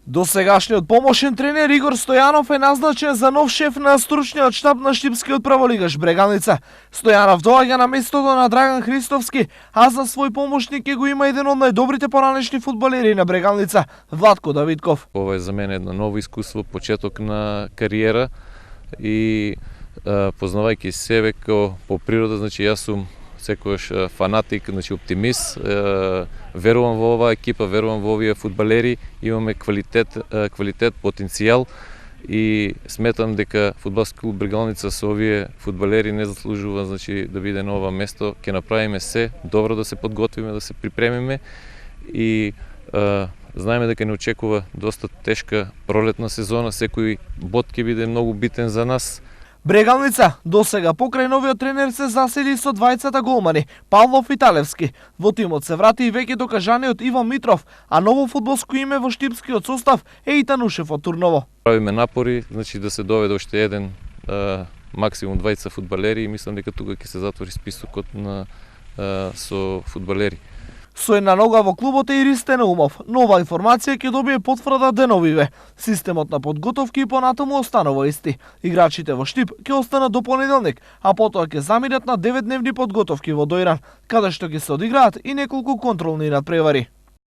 Досегашниот помошен тренер Игор Стојанов е назначен за нов шеф на стручниот штаб на Штипскиот прволигаш Брегалница. Стојанов доаѓа на местото на Драган Христовски, а за свој помошник ќе го има еден од најдобрите поранешни фудбалери на Брегалница, Владко Давидков. Ова е за мене едно ново искуство, почеток на кариера и познавајќи себе по природа, значи јас сум секогаш фанатик, значи оптимист, верувам во оваа екипа, верувам во овие фудбалери, имаме квалитет, потенцијал и сметам дека фудбалски клуб Брегалница со овие фудбалери не заслужува, значи да биде на ова место. Ќе направиме се добро да се подготвиме, да се припремиме и знаеме дека не очекува доста тешка пролетна сезона, секој бод ќе биде многу битен за нас. Брегалница досега покрај новиот тренер се засели со двајцата голмани, Павлов и Талевски. Во тимот се врати и веќе докажаниот Иван Митров, а ново фудбалско име во штипскиот состав е и Танушев од Турново. Правиме напори, значи да се доведе уште еден, максимум двајца фудбалери и мислам дека тука ќе се затвори списокот со фудбалери. Со една нога во клубот е и Ристе Наумов. Нова информација ќе добие потврда деновиве. Системот на подготовки и понатаму останува исти. Играчите во Штип ќе останат до понеделник, а потоа ќе заминат на 9-дневни подготовки во Дојран, каде што ќе се одиграат и неколку контролни надпревари.